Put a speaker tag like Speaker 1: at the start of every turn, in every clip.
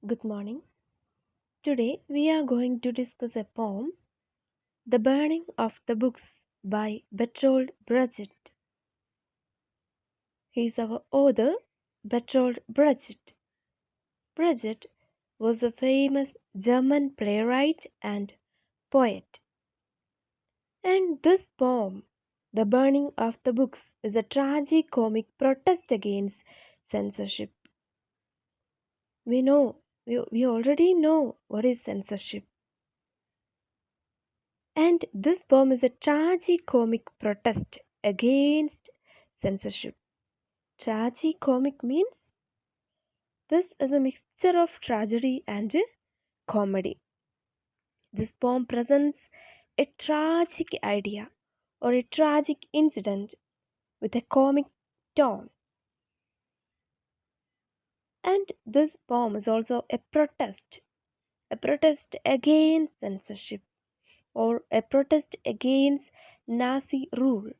Speaker 1: Good morning. Today we are going to discuss a poem, The Burning of the Books by Bertolt Brecht. He is our author, Bertolt Brecht. Brecht was a famous German playwright and poet. And this poem, The Burning of the Books, is a tragic-comic protest against censorship. We already know what is censorship. And this poem is a tragic-comic protest against censorship. Tragic-comic means this is a mixture of tragedy and comedy. This poem presents a tragic idea or a tragic incident with a comic tone. And this poem is also a protest against censorship or a protest against Nazi rule.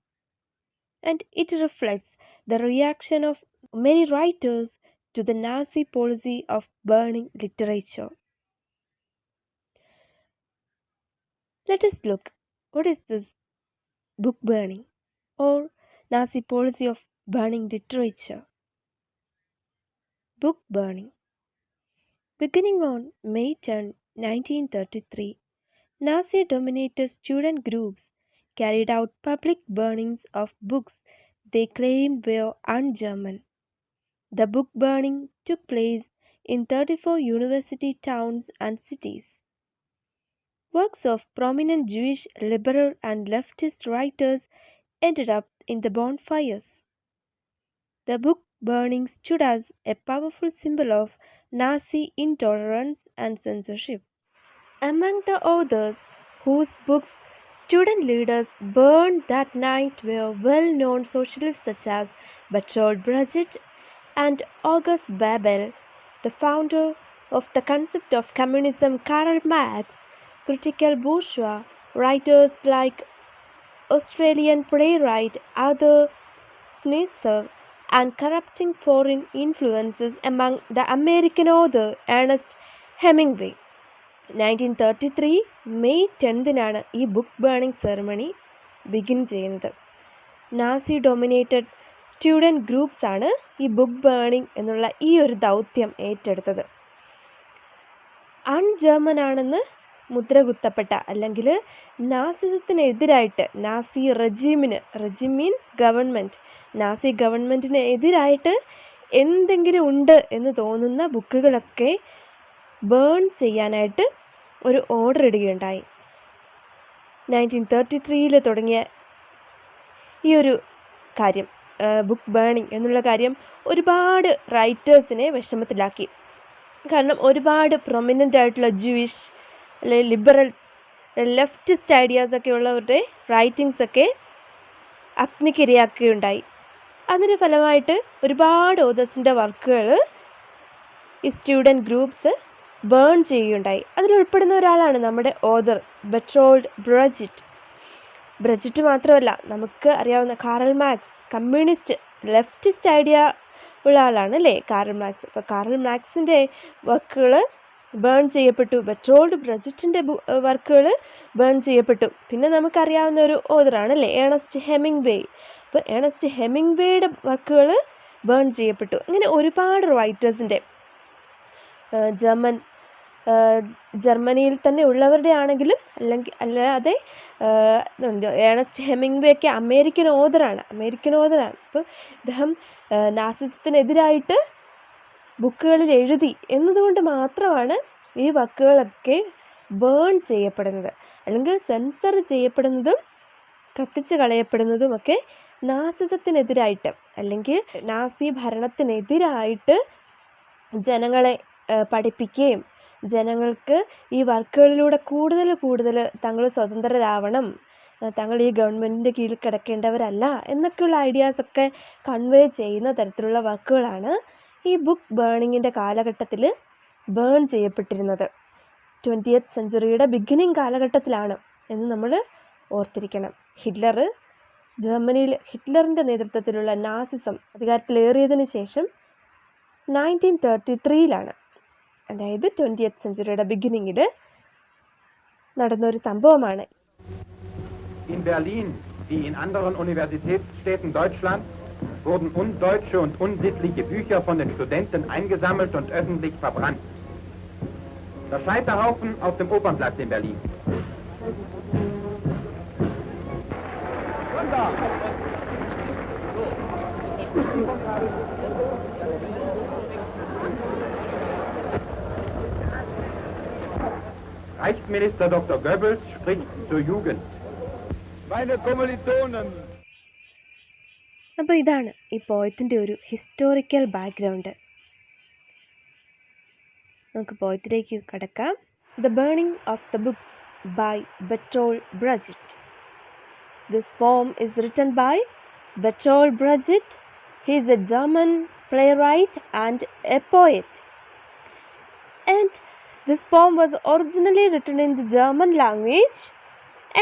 Speaker 1: And it reflects the reaction of many writers to the Nazi policy of burning literature. Let us look what is this book burning or Nazi policy of burning literature. Book burning. Beginning on May 10, 1933, Nazi dominated student groups carried out public burnings of books they claimed were un-German. The book burning took place in 34 university towns and cities. Works of prominent Jewish liberal and leftist writers ended up in the bonfires. The book burning stood as a powerful symbol of Nazi intolerance and censorship. Among the authors whose books student leaders burned that night were well-known socialists such as Bertolt Brecht and August Bebel, the founder of the concept of communism, Karl Marx, critical bourgeois writers like Australian playwright Arthur Schnitzler, and corrupting foreign influences among the American author Ernest Hemingway. 1933 May 10-നാണ് ഈ book burning ceremony begin ചെയ്യുന്നത്. Nazi dominated student groups ആണ് ഈ book burning എന്നുള്ള ഈ ഒരു ദൗത്യം ഏറ്റെടുത്തത്. അൺ-ജർമ്മൻ ആണെന്ന് മുദ്ര കുത്തപ്പെട്ട അല്ലെങ്കിൽ നാസിസത്തിനെതിരായിട്ട് Nazi regime means government, Nazi ഗവൺമെൻറ്റിന് എതിരായിട്ട് എന്തെങ്കിലും ഉണ്ട് എന്ന് തോന്നുന്ന ബുക്കുകളൊക്കെ ബേൺ ചെയ്യാനായിട്ട് ഒരു ഓർഡർ ഇടുകയുണ്ടായി. 1933 തുടങ്ങിയ ഈ ഒരു കാര്യം, ബുക്ക് ബേണിംഗ് എന്നുള്ള കാര്യം ഒരുപാട് റൈറ്റേഴ്സിനെ വിഷമത്തിലാക്കി. കാരണം ഒരുപാട് പ്രൊമിനൻ്റ് ആയിട്ടുള്ള ജൂയിഷ് അല്ലെങ്കിൽ ലിബറൽ ലെഫ്റ്റിസ്റ്റ് ഐഡിയാസൊക്കെ ഉള്ളവരുടെ റൈറ്റിങ്സൊക്കെ അഗ്നിക്കിരയാക്കുകയുണ്ടായി. അതിൻ്റെ ഫലമായിട്ട് ഒരുപാട് ഓതേഴ്സിൻ്റെ വർക്കുകൾ ഈ സ്റ്റുഡൻറ് ഗ്രൂപ്പ്സ് ബേൺ ചെയ്യുകയുണ്ടായി. അതിലുൾപ്പെടുന്ന ഒരാളാണ് നമ്മുടെ ഓതർ ബെർട്ടോൾട്ട് ബ്രെcht. ബ്രെcht മാത്രമല്ല, നമുക്ക് അറിയാവുന്ന Karl marks, communist leftist idea ഉള്ള ആളാണ് അല്ലേ കാറൽ മാർക്സ്. അപ്പോൾ കാറൽ മാർക്സിൻ്റെ വർക്കുകൾ ബേൺ ചെയ്യപ്പെട്ടു, ബെർട്ടോൾട്ട് ബ്രെച്ചിൻ്റെ വർക്കുകൾ ബേൺ ചെയ്യപ്പെട്ടു. പിന്നെ നമുക്കറിയാവുന്ന ഒരു ഓതറാണ് അല്ലേ ഏണസ്റ്റ് ഹെമിംഗ്വേ. അപ്പോൾ ഏണസ്റ്റ് ഹെമിംഗ്വേയുടെ വർക്കുകൾ ബേൺ ചെയ്യപ്പെട്ടു. അങ്ങനെ ഒരുപാട് റൈറ്റേഴ്സിൻ്റെ ജർമ്മനിയിൽ തന്നെ ഉള്ളവരുടെ ആണെങ്കിലും അല്ലാതെ ഏണസ്റ്റ് ഹെമിംഗ്വേ ഒക്കെ അമേരിക്കൻ ഓതറാണ്. അപ്പോൾ ഇദ്ദേഹം നാസിസത്തിനെതിരായിട്ട് ബുക്കുകളിൽ എഴുതി എന്നതുകൊണ്ട് മാത്രമാണ് ഈ വർക്കുകളൊക്കെ ബേൺ ചെയ്യപ്പെടുന്നത്, അല്ലെങ്കിൽ സെൻസർ ചെയ്യപ്പെടുന്നതും കത്തിച്ച് കളയപ്പെടുന്നതുമൊക്കെ നാസിസത്തിനെതിരായിട്ട് അല്ലെങ്കിൽ നാസി ഭരണത്തിനെതിരായിട്ട് ജനങ്ങളെ പഠിപ്പിക്കുകയും ജനങ്ങൾക്ക് ഈ വർക്കുകളിലൂടെ കൂടുതൽ തങ്ങൾ സ്വതന്ത്രരാവണം, തങ്ങൾ ഈ ഗവൺമെൻറ്റിൻ്റെ കീഴിൽ കിടക്കേണ്ടവരല്ല എന്നൊക്കെയുള്ള ഐഡിയാസൊക്കെ കൺവേ ചെയ്യുന്ന തരത്തിലുള്ള വർക്കുകളാണ് ഈ ബുക്ക് ബേണിങ്ങിൻ്റെ കാലഘട്ടത്തിൽ ബേൺ ചെയ്യപ്പെട്ടിരുന്നത്. 20th സെഞ്ച്വറിയുടെ ബിഗിനിങ് കാലഘട്ടത്തിലാണ് എന്ന് നമ്മൾ ഓർത്തിരിക്കണം. ഹിറ്റ്ലറിൻ്റെ നേതൃത്വത്തിലുള്ള നാസിസം അധികാരത്തിലേറിയതിന് ശേഷം 1933 അതായത് 20th സെഞ്ചുറിയുടെ ബിഗിനിങ്ങിൽ നടന്നൊരു സംഭവമാണ്.
Speaker 2: In Berlin, wie in anderen Universitätsstädten Deutschlands, wurden undeutsche und unsittliche Bücher von den Studenten eingesammelt und öffentlich verbrannt. Der Scheiterhaufen auf dem Opernplatz in Berlin. Reichsminister Dr. Goebbels spricht zur Jugend. Meine Kommilitonen.
Speaker 1: അപ്പോൾ ഇതാണ് ഈ പോയത്തിൻ്റെ ഒരു historical background. നമുക്ക് പോയത്തിലേക്ക് കടക്കാം. The burning of the books by Bertolt Brecht. This poem is written by Bertolt Brecht. He is a German playwright and a poet. And this poem was originally written in the German language,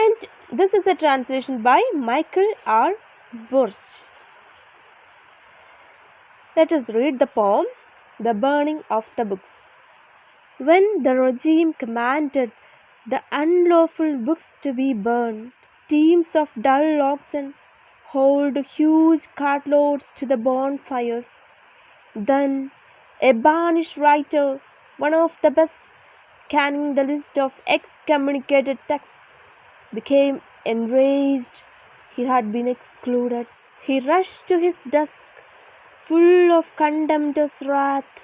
Speaker 1: and this is a translation by Michael R. Bursch. Let us read the poem, The Burning of the Books. When the regime commanded the unlawful books to be burned, teams of dull oxen hauled huge cartloads to the bonfires. Then a banished writer, one of the best, scanning the list of excommunicated texts, became enraged. He had been excluded. He rushed to his desk, full of contemptuous wrath,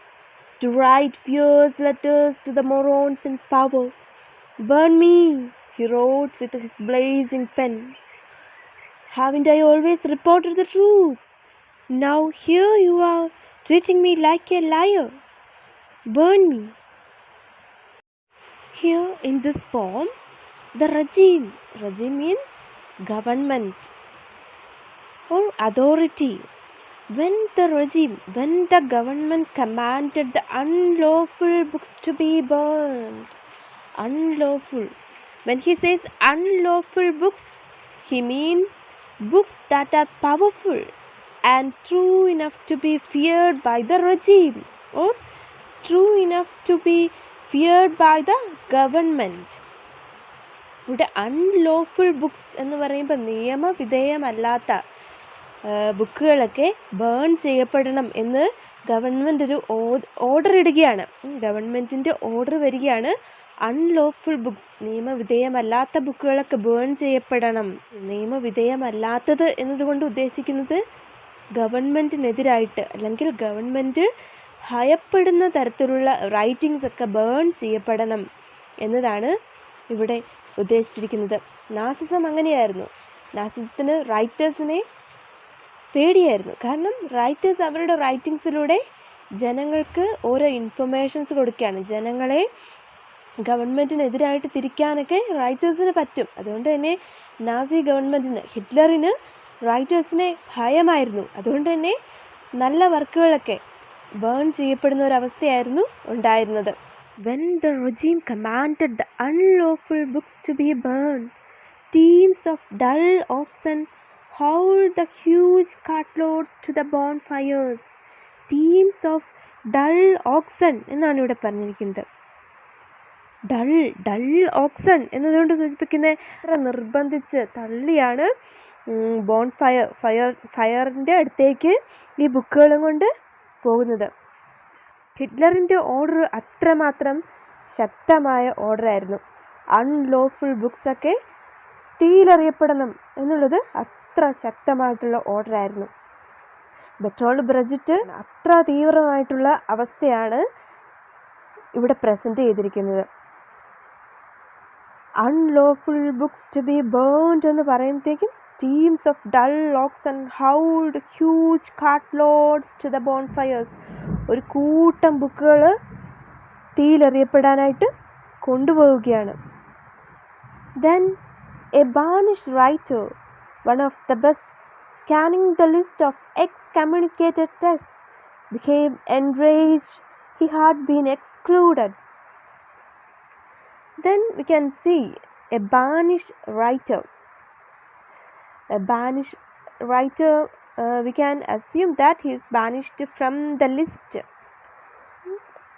Speaker 1: to write fierce letters to the morons in power. "Burn me," he wrote with his blazing pen. "Haven't I always reported the truth? Now here you are treating me like a liar. Burn me." Here in this poem, the regime means government or authority. When the government commanded the unlawful books to be burned. Unlawful. When he says unlawful books, he means books that are powerful and true enough to be feared by the regime, or true enough to be feared by the government. ഇവിടെ unlawful books എന്ന് പറയുമ്പോൾ നിയമവിധേയമല്ലാത്ത ബുക്കുകളൊക്കെ burn ചെയ്യപ്പെടണം എന്ന് government ഒരു order ഇടുകയാണ്. ഗവൺമെൻറ്റിൻ്റെ order വരികയാണ്, unlawful books, നിയമവിധേയമല്ലാത്ത ബുക്കുകളൊക്കെ ബേൺ ചെയ്യപ്പെടണം. നിയമവിധേയമല്ലാത്തത് എന്നതുകൊണ്ട് ഉദ്ദേശിക്കുന്നത് ഗവൺമെൻറ്റിനെതിരായിട്ട് അല്ലെങ്കിൽ ഗവൺമെൻറ് ഭയപ്പെടുന്ന തരത്തിലുള്ള റൈറ്റിങ്സ് ഒക്കെ ബേൺ ചെയ്യപ്പെടണം എന്നതാണ് ഇവിടെ ഉദ്ദേശിച്ചിരിക്കുന്നത്. നാസിസം അങ്ങനെയായിരുന്നു. നാസിസത്തിന് റൈറ്റേഴ്സിനെ പേടിയായിരുന്നു. കാരണം റൈറ്റേഴ്സ് അവരുടെ റൈറ്റിങ്സിലൂടെ ജനങ്ങൾക്ക് ഓരോ ഇൻഫർമേഷൻസ് കൊടുക്കുകയാണ്. ജനങ്ങളെ ഗവൺമെൻറ്റിനെതിരായിട്ട് തിരിക്കാനൊക്കെ റൈറ്റേഴ്സിന് പറ്റും. അതുകൊണ്ട് തന്നെ നാസി ഗവൺമെൻറ്റിന്, ഹിറ്റ്ലറിന് റൈറ്റേഴ്സിനെ ഭയമായിരുന്നു. അതുകൊണ്ട് തന്നെ നല്ല വർക്കുകളൊക്കെ ബേൺ ചെയ്യപ്പെടുന്ന ഒരവസ്ഥയായിരുന്നു ഉണ്ടായിരുന്നത്. When the regime commanded the unlawful books to be burned, teams of dull oxen hauled the huge cartloads to the bonfires. Teams of dull oxen എന്നാണ് ഇവിടെ പറഞ്ഞിരിക്കുന്നത്. ഡൾ ഓക്സൺ എന്നതുകൊണ്ട് സൂചിപ്പിക്കുന്നത് നിർബന്ധിച്ച് തള്ളിയാണ് ഫയറിൻ്റെ അടുത്തേക്ക് ഈ ബുക്കുകളും കൊണ്ട് പോകുന്നത്. ഹിറ്റ്ലറിൻ്റെ ഓർഡർ അത്രമാത്രം ശക്തമായ ഓർഡറായിരുന്നു. അൺലോഫുൾ ബുക്സൊക്കെ തീയിലെറിയപ്പെടണം എന്നുള്ളത് അത്ര ശക്തമായിട്ടുള്ള ഓർഡറായിരുന്നു. ബെർട്ടോൾട്ട് ബ്രെച്റ്റ് അത്ര തീവ്രമായിട്ടുള്ള അവസ്ഥയാണ് ഇവിടെ പ്രസൻറ്റ് ചെയ്തിരിക്കുന്നത്. Unlawful books to be burned എന്ന് പറയുമ്പോഴത്തേക്കും teams of dull oxen hauled huge cartloads to the bonfires. ഒരു കൂട്ടം ബുക്കുകൾ തീയിലെറിയപ്പെടാനായിട്ട് കൊണ്ടുപോവുകയാണ്. Then a banished writer, one of the best, scanning the list of excommunicated texts, became enraged. He had been excluded. Then we can see a banished writer. A banished writer, we can assume that he is banished from the list.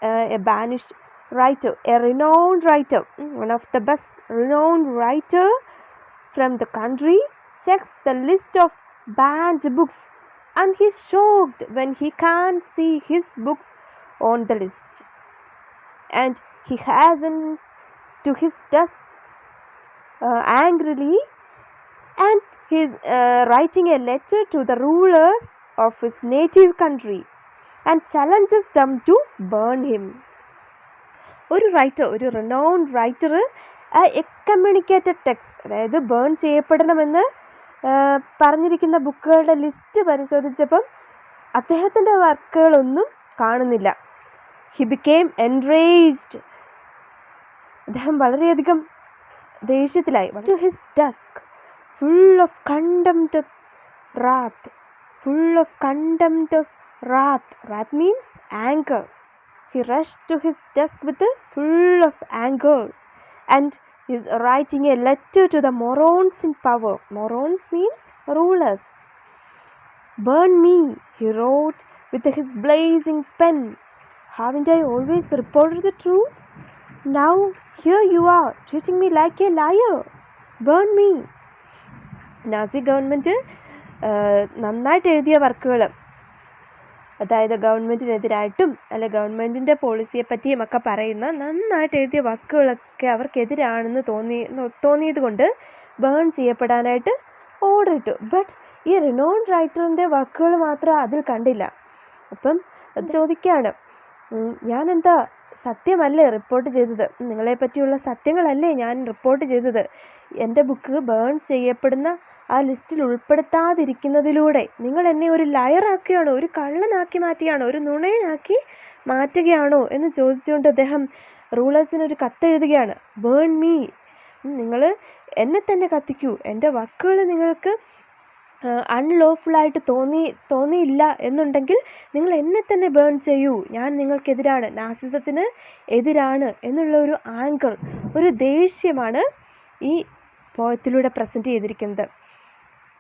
Speaker 1: a banished writer, a renowned writer, one of the best renowned writer from the country, checks the list of banned books, and he's shocked when he can't see his books on the list. And he hastens to his desk angrily, and he's writing a letter to the rulers of his native country and challenges them to burn him. ഒരു writer, ഒരു renowned writer ആ excommunicated text, അതായത് burn ചെയ്യപ്പെടണമെന്ന് പറഞ്ഞിരിക്കുന്ന ബുക്കുകളുടെ list പരിശോധിച്ചപ്പം അദ്ദേഹത്തിൻ്റെ വർക്കുകളൊന്നും കാണുന്നില്ല. He became enraged. അദ്ദേഹം വളരെയധികം ദേഷ്യത്തിലായി. To his desk full of contemptuous wrath. Full of contemptuous wrath. Wrath means anger. He rushed to his desk with full of anger and is writing a letter to the morons in power. Morons means rulers. Burn me, he wrote with his blazing pen. Haven't I always reported the truth? Now here you are treating me like a liar. Burn me. Nazi government നന്നായിട്ട് എഴുതിയ വർക്കുകൾ, അതായത് ഗവൺമെൻറ്റിനെതിരായിട്ടും അല്ലെ ഗവൺമെൻറ്റിൻ്റെ പോളിസിയെ പറ്റിയും ഒക്കെ പറയുന്ന നന്നായിട്ട് എഴുതിയ വർക്കുകളൊക്കെ അവർക്കെതിരാണെന്ന് തോന്നിയത് കൊണ്ട് ബേൺ ചെയ്യപ്പെടാനായിട്ട് ഓർഡർ ഇട്ടു. ബട്ട് ഈ റിനോൺഡ് റൈറ്ററിൻ്റെ വർക്കുകൾ മാത്രം അതിൽ കണ്ടില്ല. അപ്പം അത് ചോദിക്കുകയാണ്, ഞാനെന്താ സത്യമല്ലേ റിപ്പോർട്ട് ചെയ്തത്? നിങ്ങളെ പറ്റിയുള്ള സത്യങ്ങളല്ലേ ഞാൻ റിപ്പോർട്ട് ചെയ്തത്? എൻ്റെ ബുക്ക് ബേൺ ചെയ്യപ്പെടുന്ന ആ ലിസ്റ്റിൽ ഉൾപ്പെടുത്താതിരിക്കുന്നതിലൂടെ നിങ്ങൾ എന്നെ ഒരു ലയറാക്കുകയാണോ, ഒരു കള്ളനാക്കി മാറ്റുകയാണോ, ഒരു നുണയനാക്കി മാറ്റുകയാണോ എന്ന് ചോദിച്ചുകൊണ്ട് അദ്ദേഹം റൂളേഴ്സിനൊരു കത്തെഴുതുകയാണ്. ബേൺ മീ, നിങ്ങൾ എന്നെ തന്നെ കത്തിക്കൂ. എൻ്റെ വർക്കുകൾ നിങ്ങൾക്ക് അൺലോഫുള്ളായിട്ട് തോന്നിയില്ല എന്നുണ്ടെങ്കിൽ നിങ്ങൾ എന്നെ തന്നെ ബേൺ ചെയ്യൂ. ഞാൻ നിങ്ങൾക്കെതിരാണ്, നാസിസത്തിന് എതിരാണ് എന്നുള്ള ഒരു ആങ്കർ, ഒരു ദേഷ്യമാണ് ഈ പോയത്തിലൂടെ പ്രസൻറ്റ് ചെയ്തിരിക്കുന്നത്.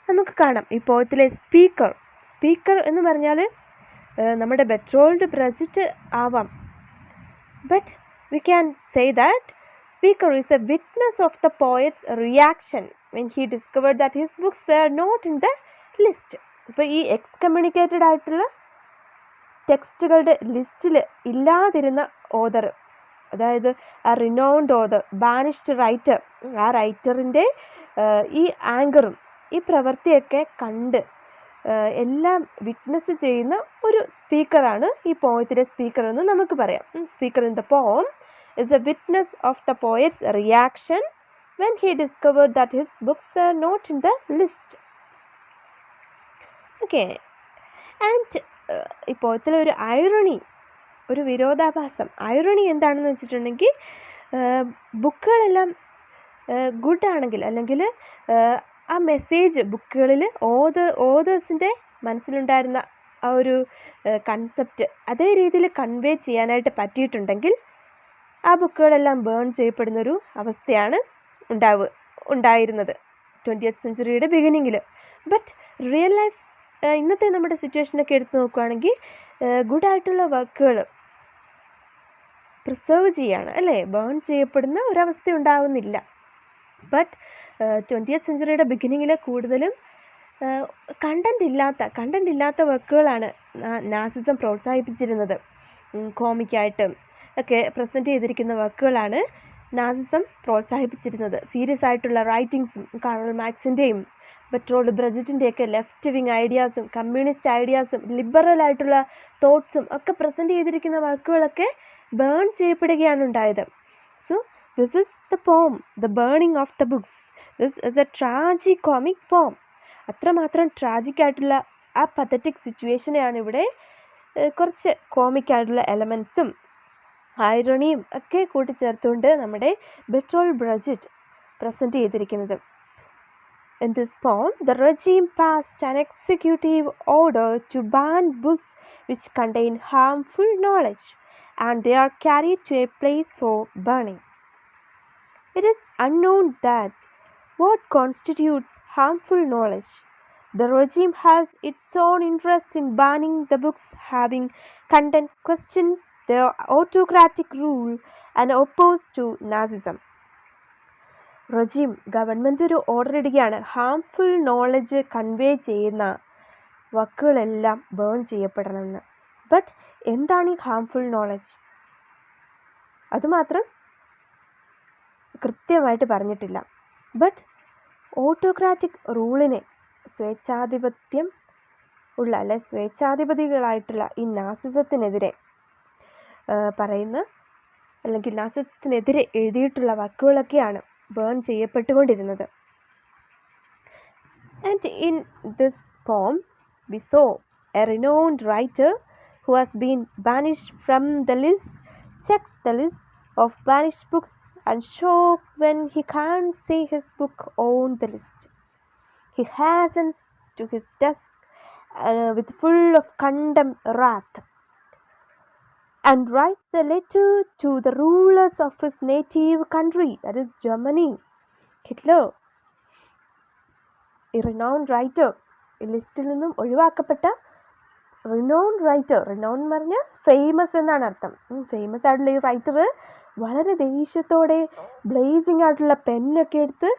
Speaker 1: നമുക്ക് കാണാം ഈ പോയത്തിലെ സ്പീക്കർ എന്ന് പറഞ്ഞാൽ നമ്മുടെ ബെർട്ടോൾട്ട് ബ്രെച്റ്റ് ആവാം. But we can say that speaker is A witness of the poets reaction when he discovered that his books were not in the list. ഇപ്പോൾ ഈ എക്സ്കമ്മ്യൂണിക്കേറ്റഡ് ആയിട്ടുള്ള ടെക്സ്റ്റുകളുടെ ലിസ്റ്റിൽ ഇല്ലാതിരുന്ന ഓതർ, അതായത് ആ റിനൗണ്ട് ഓതർ, ബാനിഷ്ഡ് റൈറ്റർ, ആ റൈറ്ററിൻ്റെ ഈ ആങ്കറും ഈ പ്രവൃത്തിയൊക്കെ കണ്ട് എല്ലാം വിറ്റ്നസ് ചെയ്യുന്ന ഒരു സ്പീക്കറാണ് ഈ പോയത്തിലെ സ്പീക്കർ എന്ന് നമുക്ക് പറയാം. Speaker in the poem is a witness of the poet's reaction when he discovered that his books were not in the list. Okay, and ഈ പോയത്തിലെ ഒരു ഐറണി, ഒരു വിരോധാഭാസം, ഐറണി എന്താണെന്ന് വെച്ചിട്ടുണ്ടെങ്കിൽ ബുക്കുകളെല്ലാം ഗുഡ് ആണെങ്കിൽ, അല്ലെങ്കിൽ ആ മെസ്സേജ് ബുക്കുകളിൽ ഓതേഴ്സിൻ്റെ മനസ്സിലുണ്ടായിരുന്ന ആ ഒരു കൺസെപ്റ്റ് അതേ രീതിയിൽ കൺവേ ചെയ്യാനായിട്ട് പറ്റിയിട്ടുണ്ടെങ്കിൽ ആ ബുക്കുകളെല്ലാം ബേൺ ചെയ്യപ്പെടുന്നൊരു അവസ്ഥയാണ് ഉണ്ടായിരുന്നത് 20th സെഞ്ച്വറിയുടെ ബിഗിനിങ്ങിൽ. ബട്ട് റിയൽ ലൈഫ് ഇന്നത്തെ നമ്മുടെ സിറ്റുവേഷനൊക്കെ എടുത്ത് നോക്കുകയാണെങ്കിൽ ഗുഡായിട്ടുള്ള വർക്കുകൾ പ്രിസർവ് ചെയ്യാണ്, അല്ലേ? ബേൺ ചെയ്യപ്പെടുന്ന ഒരവസ്ഥ ഉണ്ടാവുന്നില്ല. ബട്ട് 20th സെഞ്ച്വറിയുടെ ബിഗിനിങ്ങിൽ കൂടുതലും കണ്ടന്റ് ഇല്ലാത്ത വർക്കുകളാണ് നാസിസം പ്രോത്സാഹിപ്പിച്ചിരുന്നത്. കോമിക്കായിട്ടും ഒക്കെ പ്രസൻറ്റ് ചെയ്തിരിക്കുന്ന വർക്കുകളാണ് നാസിസം പ്രോത്സാഹിപ്പിച്ചിരുന്നത്. സീരിയസ് ആയിട്ടുള്ള റൈറ്റിങ്സും കാറൽ മാർക്സിൻ്റെയും ബെർട്ടോൾട്ട് ബ്രെച്റ്റിൻ്റെയൊക്കെ ലെഫ്റ്റ് വിങ് ഐഡിയാസും കമ്മ്യൂണിസ്റ്റ് ഐഡിയാസും ലിബറൽ ആയിട്ടുള്ള തോട്ട്സും ഒക്കെ പ്രസൻറ്റ് ചെയ്തിരിക്കുന്ന വർക്കുകളൊക്കെ ബേൺ ചെയ്യപ്പെടുകയാണ് ഉണ്ടായത്. So this is the poem, the burning of the books. This is a tragicomic poem. അത്രമാത്രം ട്രാജിക് ആയിട്ടുള്ള ആ പത്തറ്റിക് സിറ്റുവേഷനെയാണ് ഇവിടെ കുറച്ച് കോമിക്കായിട്ടുള്ള എലമെൻസും ഐറണിയും ഒക്കെ കൂട്ടിച്ചേർത്തുകൊണ്ട് നമ്മുടെ ബെർട്ടോൾട്ട് ബ്രെച്റ്റ് പ്രസൻറ്റ് ചെയ്തിരിക്കുന്നത്. In this poem, the regime passed an executive order to ban books which contain harmful knowledge, and they are carried to a place for burning. It is unknown that what constitutes harmful knowledge. The regime has its own interest in banning the books having content questions their autocratic rule and opposed to Nazism. Regime government ഒരു order ഇടുകയാണ്, harmful knowledge convey ചെയ്യുന്ന വാക്കുകളെല്ലാം burn ചെയ്യപ്പെടണമെന്ന്. But എന്താണ് ഈ harmful knowledge? അതുമാത്രം കൃത്യമായിട്ട് പറഞ്ഞിട്ടില്ല. But autocratic റൂളിനെ, സ്വേച്ഛാധിപത്യം ഉള്ള സ്വേച്ഛാധിപതികളായിട്ടുള്ള ഈ നാസിസത്തിനെതിരെ പറയുന്ന, അല്ലെങ്കിൽ നാസിസത്തിനെതിരെ എഴുതിയിട്ടുള്ള വാക്കുകളൊക്കെയാണ് ബേൺ ചെയ്യപ്പെട്ടുകൊണ്ടിരുന്നത്. And in this poem we saw a renowned writer who has been banished from the list checks the list of banished books and shocked when he can't see his book on the list. He hastens to his desk with full of condemned wrath and writes a letter to the rulers of his native country, that is Germany. Hitler, a renowned writer, ഈ ലിസ്റ്റിൽ നിന്നും ഒഴിവാക്കപ്പെട്ട renowned writer, renowned എന്ന് പറഞ്ഞാൽ famous എന്നാണ് അർത്ഥം. Famous ആയിട്ടുള്ള ഈ writer വളരെ ദേഷ്യത്തോടെ ബ്ലേസിങ് ആയിട്ടുള്ള പെന്നൊക്കെ എടുത്ത്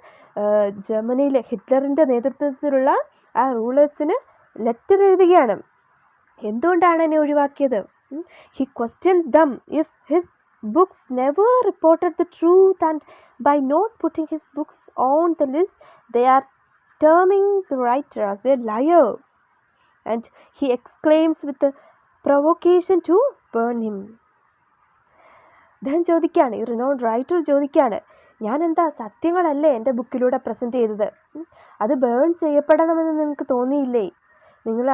Speaker 1: ജർമ്മനിയിലെ ഹിറ്റ്ലറിൻ്റെ നേതൃത്വത്തിലുള്ള ആ റൂളേഴ്സിന് ലെറ്റർ എഴുതുകയാണ്. എന്തുകൊണ്ടാണ് എന്നെ ഒഴിവാക്കിയത്? He questions them if his books never reported the truth, and by not putting his books on the list they are terming the writer as a liar, and he exclaims with a provocation to burn him. അദ്ദേഹം ചോദിക്കുകയാണ്, ഈ renowned writer ചോദിക്കുകയാണ്, ഞാൻ എന്താ സത്യങ്ങളല്ലേ എൻ്റെ ബുക്കിലൂടെ present ചെയ്തത്? അത് burn ചെയ്യപ്പെടണമെന്ന് നിങ്ങൾക്ക് തോന്നിയില്ലേ? നിങ്ങൾ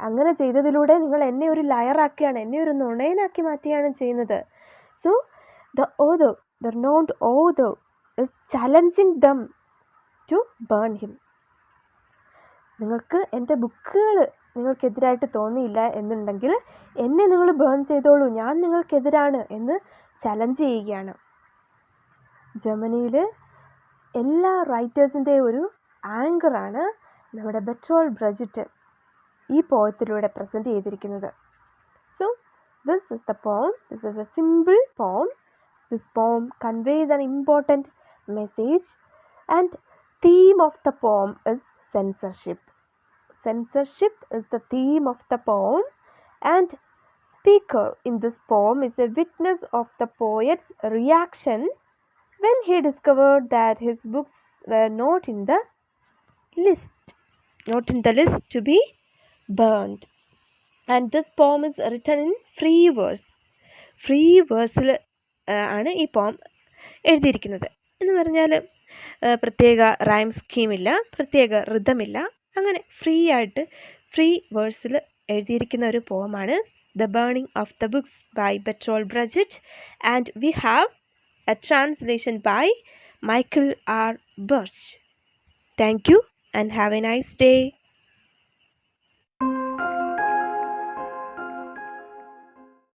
Speaker 1: അങ്ങനെ ചെയ്തതിലൂടെ നിങ്ങൾ എന്നെ ഒരു ലയറാക്കുകയാണ്, എന്നെ ഒരു നുണയനാക്കി മാറ്റുകയാണ് ചെയ്യുന്നത്. So the renowned author is challenging them to burn him. നിങ്ങൾക്ക് എൻ്റെ ബുക്കുകൾ നിങ്ങൾക്കെതിരായിട്ട് തോന്നിയില്ല എന്നുണ്ടെങ്കിൽ എന്നെ നിങ്ങൾ ബേൺ ചെയ്തോളൂ, ഞാൻ നിങ്ങൾക്കെതിരാണ് എന്ന് ചലഞ്ച് ചെയ്യുകയാണ്. ജർമ്മനിയിൽ എല്ലാ റൈറ്റേഴ്സിൻ്റെ ഒരു ആങ്കറാണ് നമ്മുടെ ബെർട്ടോൾട്ട് ബ്രെച്റ്റ് ഈ പോയത്തിലൂടെ പ്രസൻറ്റ് ചെയ്തിരിക്കുന്നത്. So this is the poem. This is a simple poem. This poem conveys an important message and theme of the poem is censorship. Censorship is the theme of the poem, and speaker in this poem is a witness of the poet's reaction when he discovered that his books were not in the list to be burned. And this poem is written in free verse. Free വേഴ്സിൽ ആണ് ഈ പോം എഴുതിയിരിക്കുന്നത്. എന്ന് പറഞ്ഞാൽ പ്രത്യേക rhyme സ്കീമില്ല, പ്രത്യേക റിതമില്ല, അങ്ങനെ ഫ്രീ വേഴ്സിൽ എഴുതിയിരിക്കുന്ന ഒരു പോമാണ് the burning of the books by Bertolt Brecht, and we have a translation by Michael R Burch. Thank you and have a nice day.